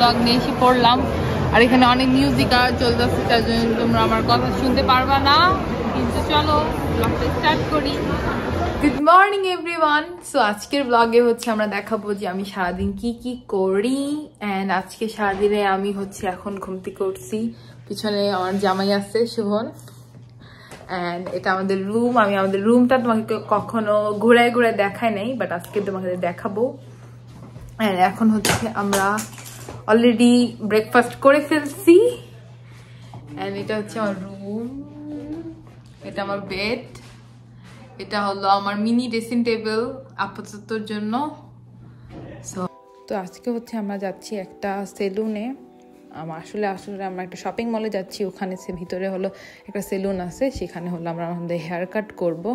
Blog নিয়ে এসে পড়লাম। আর এখানে অনেক মিউজিক আর চলতেছে, তার জন্য তোমরা আমার কথা শুনতে পারবা না, কিন্তু চলো ব্লগটা স্টার্ট করি। Good morning everyone. সো আজকের ব্লগে হচ্ছে আমরা দেখাবো যে আমি সারাদিন কি কি করি। অ্যান্ড আজকে সারাদিনে আমি হচ্ছে এখন ঘুম থেকে উঠছি, পিছনে আমার জামাই আছে শুভন, অ্যান্ড এটা আমাদের রুম। আমি আমাদের রুমটা তোমাকে কখনো ঘুরায় ঘুরায় দেখাই নাই, বাট আজকে তোমাকে দেখাবো। অ্যান্ড এখন হচ্ছে আমরা অলরেডি ব্রেকফাস্ট করে ফেলছি। অ্যান্ড এটা হচ্ছে আমার রুম, এটা আমার বেড, এটা হলো আমার মিনি ড্রেসিং টেবিল আপাততর জন্য। তো আজকে হচ্ছে আমরা যাচ্ছি একটা সেলুনে। আসলে আমরা একটা শপিং মলে যাচ্ছি, ওখানে ভিতরে হলো একটা সেলুন আছে, সেখানে হলো আমরা আমাদের হেয়ার কাট করবো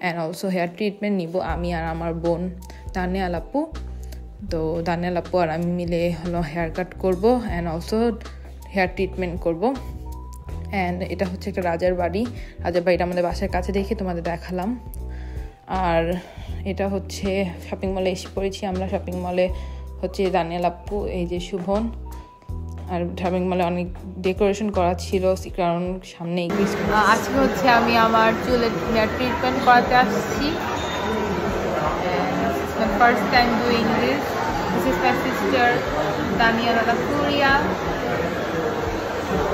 অ্যান্ড অলসো হেয়ার ট্রিটমেন্ট নিব, আমি আর আমার বোন দানিয়াল আপু। তো দানিয়াল আপু আর আমি মিলে হলো হেয়ার কাট করবো অ্যান্ড অলসো হেয়ার ট্রিটমেন্ট করবো। অ্যান্ড এটা হচ্ছে একটা রাজার বাড়িটা আমাদের বাসার কাছে দেখে তোমাদের দেখালাম। আর এটা হচ্ছে শপিং মলে এসে পড়েছি আমরা। শপিং মলে হচ্ছে দানিয়াল আপু, এই যে শুভন। আর শপিং মলে অনেক ডেকোরেশন করা ছিল, কারণ সামনে আজকে হচ্ছে আমি আমার চুলের হেয়ার ট্রিটমেন্ট করাতে আসছি। First time doing this is my sister Daniela Kuria.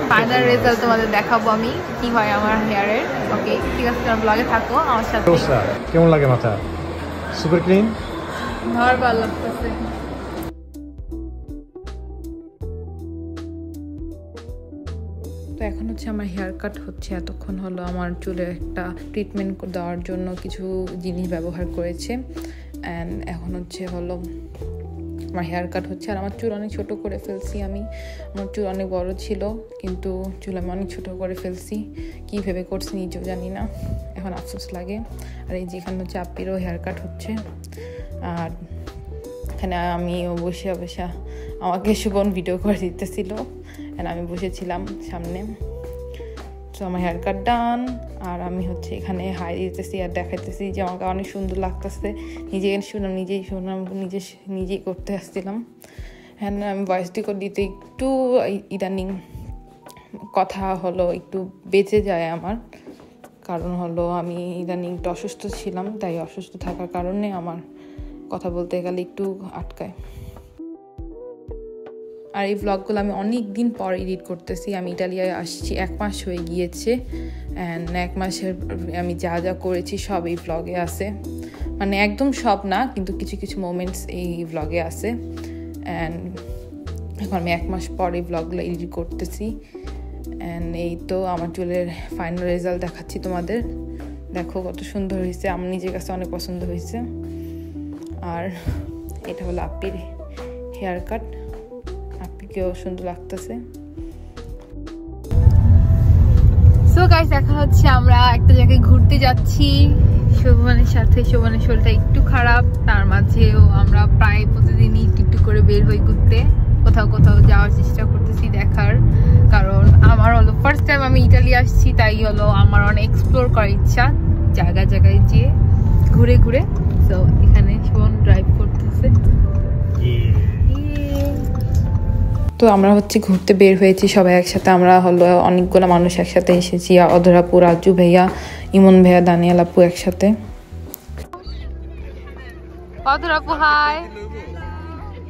Final result তোমাদের দেখাবো আমি কি হয় আমার হেয়ারের। ওকে, ঠিক আছে, তোমার ব্লগে থাকো আমার সাথে। কেমন লাগে মাথা? সুপার ক্লিন, ভালো লাগতেছে। তো এখন হচ্ছে আমার হেয়ার কাট হচ্ছে। এতক্ষণ হলো আমার চুলে একটা ট্রিটমেন্ট দেওয়ার জন্য কিছু জিনিস ব্যবহার করেছে। অ্যান্ড এখন হচ্ছে হলো আমার হেয়ার কাট হচ্ছে। আর আমার চুল অনেক ছোট করে ফেলছি আমি। আমার চুল অনেক বড় ছিল, কিন্তু চুল আমি অনেক ছোট করে ফেলছি, কী ভেবে করছি নিজেও জানি না, এখন আফসোস লাগে। আর এই যেখানে হচ্ছে আপ্পিরও হেয়ার কাট হচ্ছে। আর এখানে আমিও বসে আমাকে শুভন ভিডিও করে দিতেছিল, অ্যান্ড আমি বসেছিলাম সামনে। তো আমার হেয়ার কাট ডান। আর আমি হচ্ছে এখানে হাই দিতেছি আর দেখাইতেছি যে আমাকে অনেক সুন্দর লাগতেছে। নিজেই করতে আসছিলাম। হ্যাঁ, আমি ভয়েস রেকর্ড দিতে একটু ইদানিং কথা হলো একটু বেঁচে যায় আমার, কারণ হলো আমি ইদানিং একটু অসুস্থ ছিলাম, তাই অসুস্থ থাকার কারণে আমার কথা বলতে গেলে একটু আটকায়। আর এই ব্লগগুলো আমি অনেক দিন পর এডিট করতেছি। আমি ইটালিয়ায় আসছি 1 মাস হয়ে গিয়েছে, অ্যান্ড 1 মাসের আমি যা যা করেছি সব এই ব্লগে আছে। মানে একদম সব না, কিন্তু কিছু কিছু মোমেন্টস এই ব্লগে আছে। অ্যান্ড এখন আমি 1 মাস পর এই ব্লগগুলো এডিট করতেছি। অ্যান্ড এই তো আমার চুলের ফাইনাল রেজাল্ট দেখাচ্ছি তোমাদের। দেখো কত সুন্দর হয়েছে, আমার নিজের কাছে অনেক পছন্দ হয়েছে। আর এটা হলো আপ্পির হেয়ার কাট, আপ্পিকেও সুন্দর লাগতেছে। সো গাইস, এখন হচ্ছে আমরা একটা জায়গায় ঘুরতে যাচ্ছি শোভনের সাথে। শোভনের শরীরটা একটু খারাপ, তার মাঝেও আমরা প্রায় প্রতিদিনই একটু করে বের হই ঘুরতে, কোথাও যাওয়ার চেষ্টা করতেছি দেখার। কারণ আমার হলো ফার্স্ট টাইম আমি ইটালি আসছি, তাই হলো আমার অনেক এক্সপ্লোর করার ইচ্ছা, জায়গায় যেয়ে ঘুরে ঘুরে। তো এখানে শোভন ড্রাইভ করতেছে। তো আমরা হচ্ছে ঘুরতে বের হয়েছি সবাই একসাথে। আমরা হলো অনেকগুলো মানুষ একসাথে এসেছি, অধর আপু, রাজু ভাইয়া, ইমন ভাইয়া, দানিয়াল আপু একসাথে। অধর আপু হাই,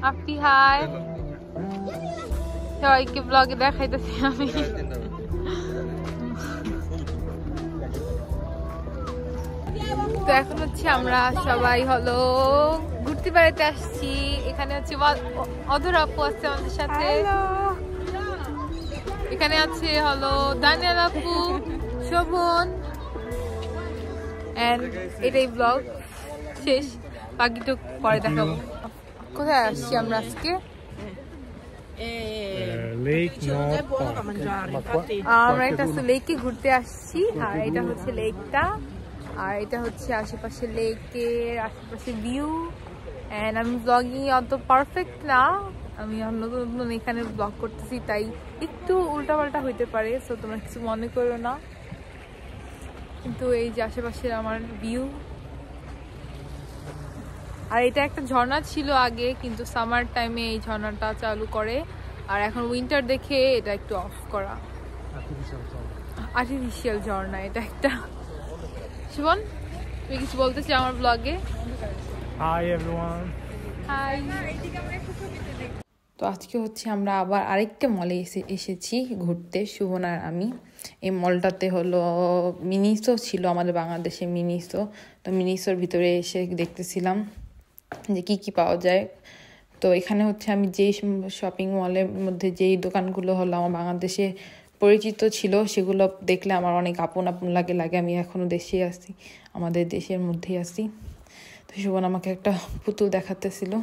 আপনি হাই, সবাইকে ব্লগে দেখাইতেছি আমি। তো এখন হচ্ছে আমরা সবাই হলো ঘুরতে বেড়াতে আসছি। এখানে হচ্ছে অধর আপু আছে আমাদের সাথে, এখানে আছে হলো দানিয়াল আপু, শোভন। এন্ড এটাই ব্লগ শেষ, বাকিটুক পরে দেখাবো। কোথায় আসছি আমরা আজকে? আমরা একটা লেকে ঘুরতে আসছি, আর এটা হচ্ছে লেকটা, আর এটা হচ্ছে আশেপাশে লেকের আশেপাশে ভিউ। অ্যান্ড আমি ব্লগিং অত পারফেক্ট না, আমি নতুন এখানে ব্লগ করতেছি, তাই একটু উল্টাপাল্টা হইতে পারে, সো তোমরা কিছু মনে করো না। কিন্তু এই যে আশেপাশের আমার ভিউ। আর এটা একটা ঝর্ণা ছিল আগে, কিন্তু সামার টাইমে এই ঝর্ণাটা চালু করে, আর এখন উইন্টার দেখে এটা একটু অফ করা। আর্টিফিশিয়াল ঝর্ণা এটা একটা। শুভন, তুমি কিছু বলতে চাও আমার ব্লগে? Hi everyone. হাই। তো আজকে হচ্ছে আমরা আবার আরেকটা মলে এসেছি ঘুরতে, শুভন আর আমি। এই মলটাতে হলো মিনিসো ছিল, আমাদের বাংলাদেশে মিনিসো। তো মিনিসোর ভিতরে এসে দেখতেছিলাম যে কি কি পাওয়া যায়। তো এখানে হচ্ছে আমি যেই শপিং মলের মধ্যে যেই দোকানগুলো হলো আমার বাংলাদেশে পরিচিত ছিল, সেগুলো দেখলে আমার অনেক আপন আপন লাগে আমি এখনও দেশে আছি, আমাদের দেশের মধ্যেই আছি। তো শুভন আমাকে একটা পুতুল দেখাতেছিল।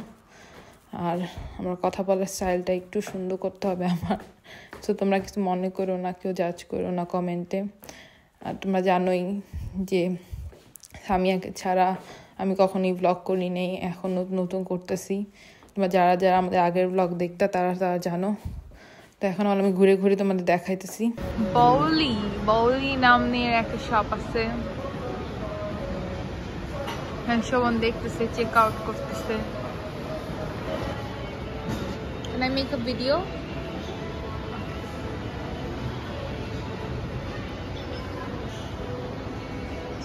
আর আমার কথা বলার স্টাইলটা একটু সুন্দর করতে হবে আমার। তো তোমরা কিছু মনে করো না, কেউ জাজ করো না কমেন্টে। আর তোমরা জানোই যে সামিয়াকে ছাড়া আমি কখনোই ব্লগ করি নেই, এখন নতুন করতেছি। তোমরা যারা যারা আমাদের আগের ব্লগ দেখতে তারা জানো। তো এখন আমি ঘুরে ঘুরে তোমাদের দেখাইতেছি। বাউলি নামের একটা শপ আছে, শোভন দেখতেছে, চেক আউট করতেছে। Can I make a video?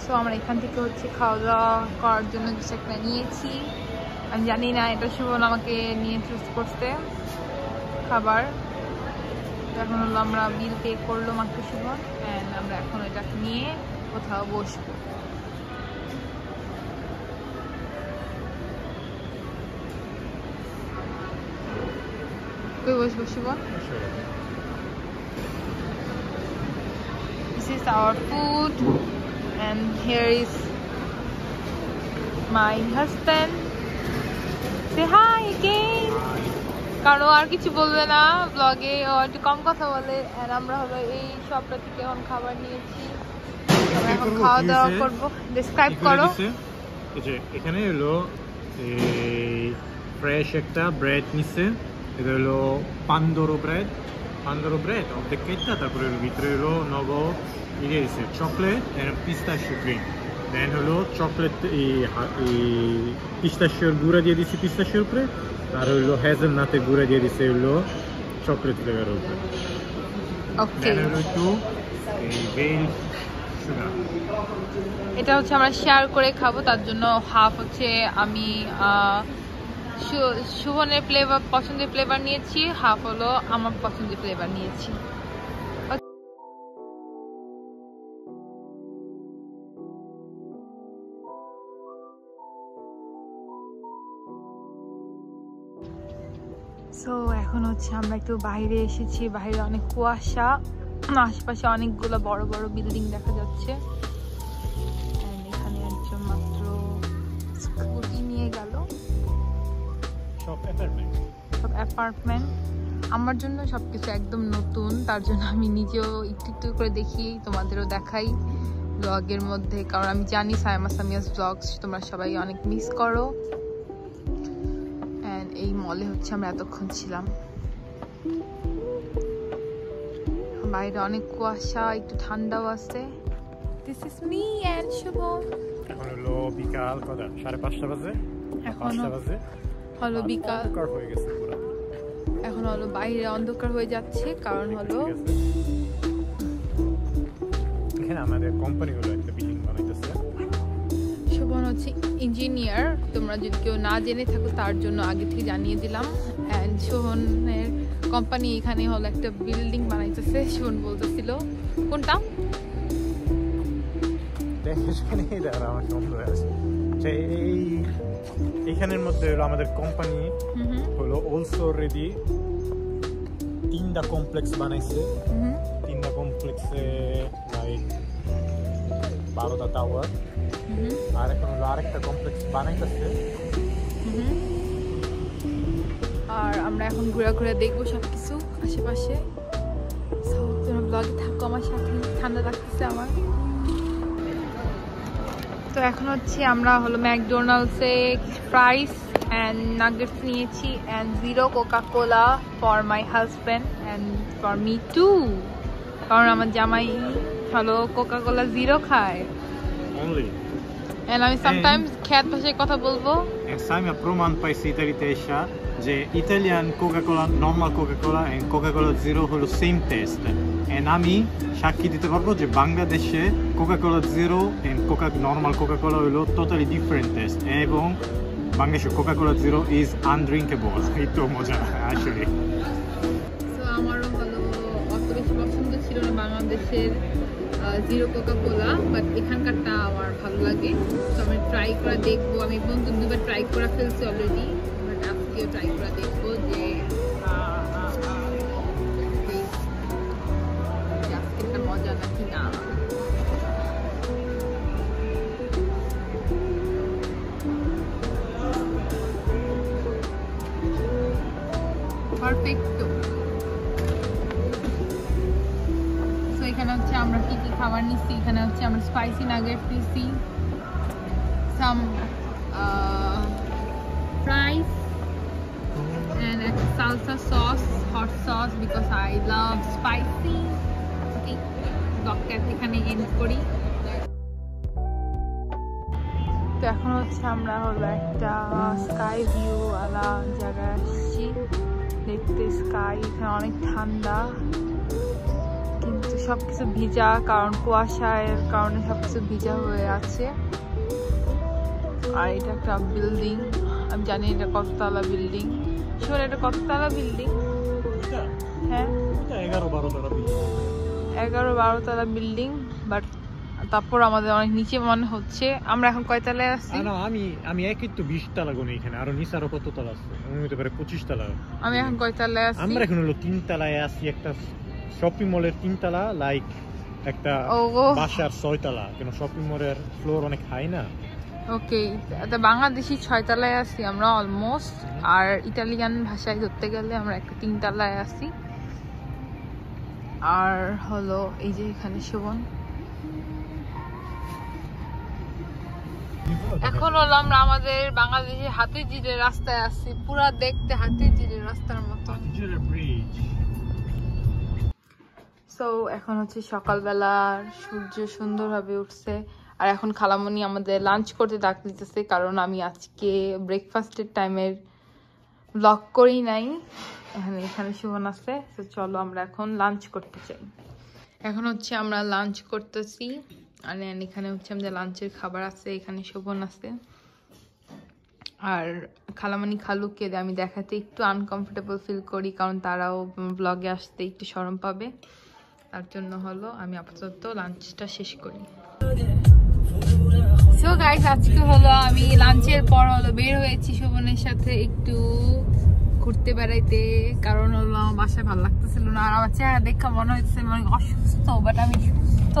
So আমরা এখান থেকে হচ্ছে খাওয়া দাওয়া করার জন্য কিছু একটা নিয়েছি। আমি জানি না, এটা শুভন আমাকে নিয়ে চুজ করতে খাবার। এখন হলো আমরা বিল পে করলো মাত্র শুভন, অ্যান্ড আমরা এখন এটাকে নিয়ে কোথাও বসবো। বসবো Shuvon? This is our food and here is my husband. Say hi again. কারণ আর কিছু বলবে না ব্লগে, ও একটু কম কথা বলে। আর আমরা হলো এই শপটা থেকে এখন খাবার নিয়েছি, আমরা এখন খাওয়া দাওয়া করবো। ডেসক্রাইব করো। এখানে হলো ফ্রেশ একটা ব্রেড নিচ্ছে, এটা হলো পান্দোরো ব্রেড অর্ধেক কেটটা, তারপরে ভিতরে হলো নব ইয়ে দিচ্ছে চকলেট এন্ড পিস্তাশিও ক্রিম। দেন হলো চকলেট পিস্তাশিওর গুঁড়া দিয়ে দিচ্ছি পিস্তাশিওর উপরে, আর হলো হেজেলনাটের গুঁড়া দিয়ে দিচ্ছে হলো চকলেট ফ্লেভারের উপরে। দেন হলো একটু ভেল সুগার। এটা হচ্ছে আমরা শেয়ার করে খাবো, তার জন্য হাফ হচ্ছে আমি শুভনের ফ্লেভার পছন্দের ফ্লেভার নিয়েছি, হাফ হলো আমার পছন্দের ফ্লেভার নিয়েছি। সো এখন হচ্ছে আমরা একটু বাইরে এসেছি, বাইরে অনেক কুয়াশা, আশেপাশে অনেকগুলো বড় বড় বিল্ডিং দেখা যাচ্ছে। এখানে একজন মাত্র স্কুটি নিয়ে গেল। সব অ্যাপার্টমেন্ট আমার জন্য সবকিছু একদম নতুন, তার জন্য আমি নিজেও একটু একটু করে দেখি, তোমাদেরও দেখাই ব্লগের মধ্যে, কারণ আমি জানি সামিয়াস ব্লগস তোমরা সবাই অনেক মিস করো। এন্ড এই মলে হচ্ছে আমরা এতক্ষণ ছিলাম, বাইরে অনেক কুয়াশা, একটু ঠান্ডাও আছে। This is me and Shubham. এখন হলো বিকাল 5:30 বাজে, এখন হলো বিকাল হয়ে গেছে পুরো। এখন হলো বাইরে অন্ধকার হয়ে যাচ্ছে, কারণ হলো এখানে আমাদের কোম্পানি হলো একটা বিল্ডিং বানাইতেছে। শুভন হচ্ছে ইঞ্জিনিয়ার, তোমরা যদি কেউ না জেনে থাকো তার জন্য আগে থেকে জানিয়ে দিলাম। এন্ড শুভনের কোম্পানি এখানে হলো একটা বিল্ডিং বানাইতেছে। শুভন বলতেছিল কোনটা আমার সুন্দর আছে, এইখানের মধ্যে হলো আমাদের কোম্পানি হলো অলসো রেডি 3টা কমপ্লেক্স বানাইছে। 3টা কমপ্লেক্সে লাইক 12টা টাওয়ার, আর এখন হলো আরেকটা কমপ্লেক্স বানাইতেছে। আর আমরা এখন ঘুরে ঘুরে দেখবো সবকিছু আশেপাশে। তোমরা ব্লগে থাকো আমার সাথে, ঠান্ডা লাগতেছে আমার। তো এখন হচ্ছে আমরা হলো ম্যাকডোনাল্ডসে ফ্রাইস অ্যান্ড নাগেটস নিয়েছি, and 0 Coca-Cola for my husband and for me two, কারণ আমার জামাই হলো কোকা-কোলা 0 খায়। অ্যান্ড আমি সামটাইমস খ্যাত ভাষায় কথা বলবো। সাইমা প্রমাণ পাইছি ইতালিতে এসা যে Italian Coca Cola, normal Coca Cola and Coca Cola zero হলো সেম টেস্ট। এন্ড আমি সাক্ষী দিতে পারবো যে বাংলাদেশে Coca Cola zero and normal Coca Cola হলো টোটালি ডিফারেন্ট টেস্ট, এবং বাংলাদেশের কোকা-কোলা জিরো ইজ আনড্রিঙ্কেবল। এই তো মজা আসলে। আমারও হলো অত বেশি পছন্দ ছিল না বাংলাদেশের জিরো কোকা-কোলা, বাট এখানকারটা আমার ভালো লাগে। তো আমি ট্রাই করে দেখবো। আমি পর্যন্ত দুবার ট্রাই করে ফেলছি অলরেডি, বাট আজকেও ট্রাই করে দেখবো যে আজকেরটা মজা নাকি না। পারফেক্ট। তো এখানে হচ্ছে আমরা কি কি খাবার নিচ্ছি। এখানে হচ্ছে আমরা স্পাইসি নাগেট নিচ্ছি, সাম fries and a salsa sauce, hot sauce because I love spicy. Okay, doctor এখানে এন্ড করি। তো এখন হচ্ছে আমরা হলো একটা স্কাই ভিউ ওয়ালা জায়গায় আসছি দেখতে। স্কাই এখানে অনেক ঠান্ডা, কিন্তু সবকিছু ভিজা, কারণ কুয়াশার কারণে সবকিছু ভিজা হয়ে আছে। আর এটা একটা বিল্ডিং, আমি জানি এটা কততলা বিল্ডিং। শুনে এটা কততলা বিল্ডিং? হ্যাঁ, 11-12 তলা বিল্ডিং, বাট তারপর আমাদের অনেক নিচে মনে হচ্ছে। আমরা এখন কয় তলায় আছি? আমি একই তো 20 তলা গুনি, এখানে আরো নিচে আরো কত তলা আছে, আমি হতে পারে 25 তলা। আমি এখন কয় তলায় আছি? আমরা এখন হলো 3 তলায় আছি, একটা শপিং মলের 3 তলা, লাইক একটা বাসার 6 তলা, কেন শপিং মলের ফ্লোর অনেক হাই না। ওকে, বাংলাদেশি 6 তলায় আছি আমরা অলমোস্ট, আর ইতালিয়ান ভাষায় ধরতে গেলে আমরা একটা 3 তলায় আছি। আর হলো এই যে এখানে শোভন। এখন হলো আমরা আমাদের বাংলাদেশের হাতিঝিলের রাস্তায় আছি, পুরা দেখতে হাতিঝিলের রাস্তার মতো। সো এখন হচ্ছে সকালবেলা, সূর্য সুন্দরভাবে উঠছে। আর এখন খালামণি আমাদের লাঞ্চ করতে ডাক দিতেছে, কারণ আমি আজকে ব্রেকফাস্টের টাইমের ব্লগ করি নাই। এখানে শোভন আছে। তো চলো আমরা এখন লাঞ্চ করতে চাই। এখন হচ্ছে আমরা লাঞ্চ করতেছি, আর এখানে হচ্ছে আমাদের লাঞ্চের খাবার আছে। এখানে শোভন আছে, আর খালামণি খালুকে আমি দেখাতে একটু আনকমফোর্টেবল ফিল করি, কারণ তারাও ব্লগে আসতে একটু শরম পাবে। তার জন্য হলো আমি আপাতত লাঞ্চটা শেষ করি। সো গাইস, আজকে হলো আমি লাঞ্চের পর হলো বের হয়েছি শোভনের সাথে একটু ঘুরতে বেড়াইতে, কারণ হলো আমার বাসায় ভালো লাগতেছিল না। আর আমার চেহারা দেখা মনে হচ্ছে মানে অসুস্থ, বাট আমি সুস্থ।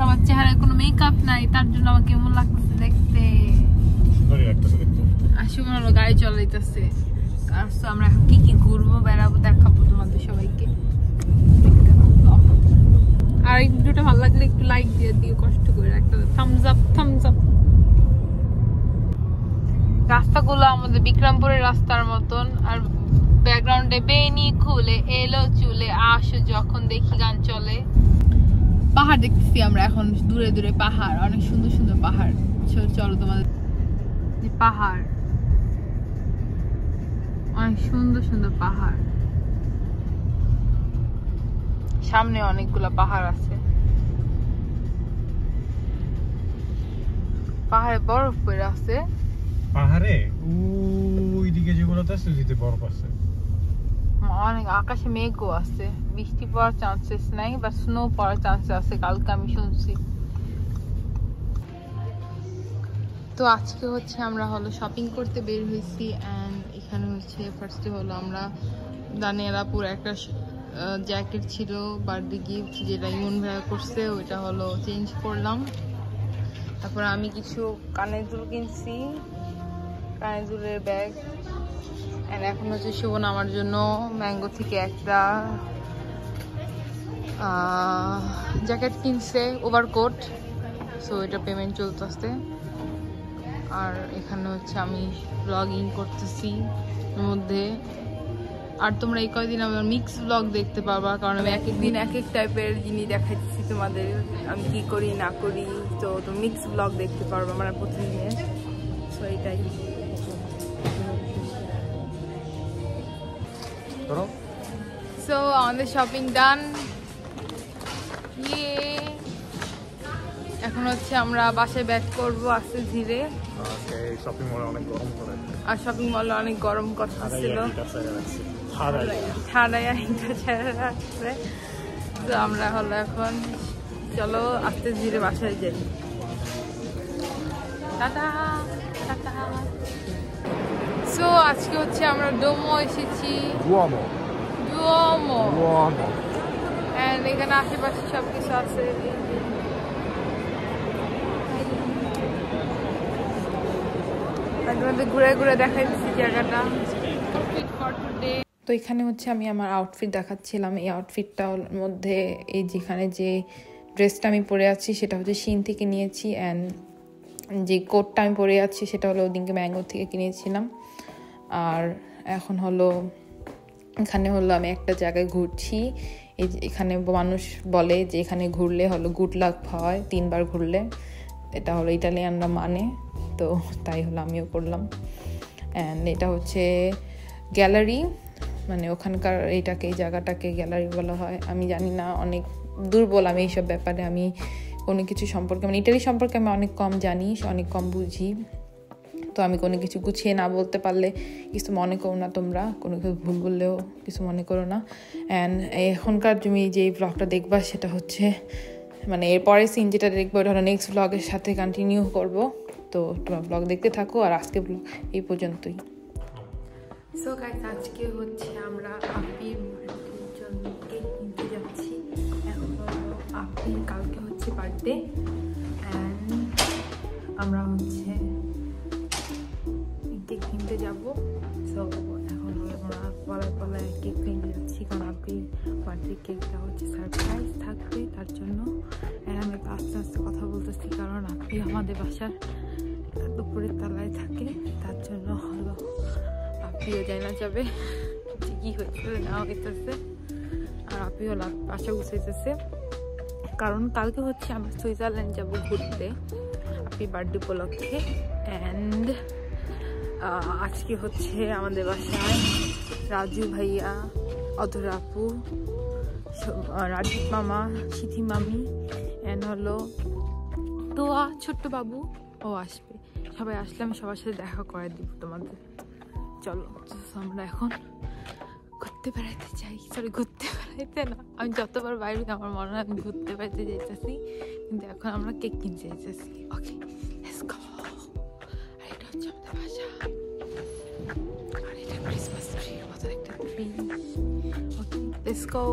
আমার চেহারায় কোনো মেকআপ নাই, তার জন্য আমার কেমন লাগতেছে দেখতে। আর শোভন হলো গাড়ি চালাইতেছে। আর আমরা এখন কি কি ঘুরবো বেড়াবো দেখাবো তোমাদের সবাইকে। আর এই ভিডিওটা ভালো লাগলে একটু লাইক দিয়ে দিও, কষ্ট করে একটা থামস আপ। রাস্তাগুলো আমাদের বিক্রমপুরের রাস্তার মতন, আর ব্যাকগ্রাউন্ডে বেনি খুলে এলো চুলে আসো যখন দেখি গান চলে। পাহাড় দেখতেছি আমরা এখন, দূরে দূরে পাহাড়, অনেক সুন্দর সুন্দর পাহাড়। চলো তোমাদের পাহাড়, অনেক সুন্দর সুন্দর পাহাড়, সামনে অনেকগুলা পাহাড় আছে। পাহাড়ে বরফ পড়ে আছে। পাহাড়ে ওইদিকে যেগুলোতে আছে ওইদিকে বরফ আছে। অনেক আকাশে মেঘও আছে, বৃষ্টি পড়ার চান্সেস নাই, বা স্নো পড়ার চান্সেস আছে কালকে আমি শুনছি। তো আজকে হচ্ছে আমরা হলো শপিং করতে বের হয়েছি। অ্যান্ড এখানে হচ্ছে ফার্স্টে হলো আমরা দানিয়ালাপুর একটা জ্যাকেট ছিল বার্থডে গিফট, যেটা ইউন ভাইয়া করছে, ওইটা হলো চেঞ্জ করলাম। তারপর আমি কিছু কানের দুল কিনছি, কানের দুলের ব্যাগ। অ্যান্ড এখন হচ্ছে শোভন আমার জন্য ম্যাঙ্গো থেকে একটা জ্যাকেট কিনছে, ওভারকোট। সো এটা পেমেন্ট চলতেছে। আর এখানে হচ্ছে আমি ব্লগিং করতেছি এর মধ্যে। আর তোমরা এই কয়দিন আমার মিক্স ব্লগ দেখতে পাবা, কারণ আমি এক এক দিন এক এক টাইপের জিনিস দেখাচ্ছি তোমাদের, আমি কি করি না করি। তো মিক্স ব্লগ দেখতে পারবো আমরা প্রতিদিনের। সো এটাই। ধরো সো আমাদের শপিং ডান। এখন হচ্ছে আমরা বাসায় ব্যাক করবো আস্তে ধীরে। শপিং মলে অনেক গরম করে, আর শপিং মলে অনেক গরম করতেছিল, ঠান্ডায় ছেড়ে রাখছে। তো আমরা হলো এখন চলো আস্তে ধীরে বাসায় যাই। Tata tata. সো আজকে হচ্ছে আমরা ডোমো এসেছি, ডুওমো। এন্ড এখানে আশেপাশে সবকিছু আছে। ঘুরে ঘুরে দেখাইছি জায়গাটা। তো এখানে হচ্ছে আমি আমার আউটফিট দেখাচ্ছিলাম। এই আউটফিটটার মধ্যে এই যেখানে যে ড্রেসটা আমি পরে আছি সেটা হচ্ছে শিন থেকে নিয়েছি, অ্যান্ড যে কোটটা আমি পরে আছি সেটা হলো ওদিনকে ম্যাঙ্গো থেকে কিনেছিলাম। আর এখন হলো এখানে হলো আমি একটা জায়গায় ঘুরছি। এখানে মানুষ বলে যে এখানে ঘুরলে হলো গুড লাক হয় 3 বার ঘুরলে, এটা হলো ইটালিয়ানরা মানে, তো তাই হলো আমিও করলাম। অ্যান্ড এটা হচ্ছে গ্যালারি, মানে ওখানকার এই জায়গাটাকে গ্যালারি বলা হয়। আমি জানি না, অনেক দুর্বল আমি এইসব ব্যাপারে। আমি কোনো কিছু সম্পর্কে, মানে ইটালি সম্পর্কে আমি অনেক কম জানি, অনেক কম বুঝি। তো আমি কোনো কিছু গুছিয়ে না বলতে পারলে কিছু মনে করো না তোমরা, কোনো কিছু ভুল বললেও কিছু মনে করো না। অ্যান্ড এখনকার তুমি যে ব্লগটা দেখবা সেটা হচ্ছে, মানে এরপরে সিন যেটা দেখবো এটা হলো নেক্সট ব্লগের সাথে কন্টিনিউ করব। তো তোমরা ব্লগ দেখতে থাকো, আর আজকে ব্লগ এই পর্যন্তই। সো গাইস, আজকে হচ্ছে আমরা আপির বার্থডের জন্য কেক কিনতে যাচ্ছি। এখন হলো আপির কালকে হচ্ছে বার্থডে, অ্যান্ড আমরা হচ্ছে কেক কিনতে যাবো। সো এখন হলো আমরা পলায় কেক কিনতে যাচ্ছি, কারণ আপির বার্থডে কেকটা হচ্ছে সারপ্রাইজ থাকবে তার জন্য। আমি আস্তে আস্তে কথা বলতেছি কারণ আপি আমাদের বাসার দুপুরের তলায় থাকে, তার জন্য হলো আপিও যাই না যাবে কি হয়েছে না হইতেছে। আর আপি হলো বাসা গুছাইতেছে, কারণ কালকে হচ্ছে আমরা সুইজারল্যান্ড যাব ঘুরতে আপি বার্থডে উপলক্ষে। অ্যান্ড আজকে হচ্ছে আমাদের বাসায় রাজু ভাইয়া, অধরা আপু, রাজীব মামা, সিথি মামি, অ্যান্ড হলো তোয়া ছোট্ট বাবু ও আসবে। সবাই আসলে আমি সবার সাথে দেখা করে দিব তোমাদের। চলো আমরা এখন ঘুরতে বেড়াইতে চাই, ঘুরতে বেড়াইতে না, আমি যতবার বাইরে আমার মনে হয় আমি ঘুরতে বেড়াইতে যাইতেছি, কিন্তু এখন আমরা কেক কিনতে যাইতেছি। Okay let's go. আর এটা হচ্ছে আমাদের বাসা, আর এটা ক্রিসমাস ট্রির মতো একটা ট্রি। Okay let's go.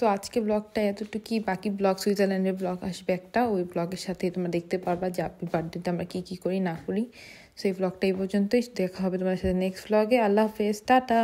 তো আজকে ব্লগটা এতটুকুই, বাকি ব্লগ সুইজারল্যান্ডের ব্লগ আসবে একটা, ওই ব্লগের সাথে তোমরা দেখতে পারবা যে আপনি বার্থডেতে আমরা কী করি না করি। সেই ব্লগটা এই পর্যন্তই, দেখা হবে তোমার সাথে নেক্সট ব্লগে। আল্লাহ হাফেজ, টাটা।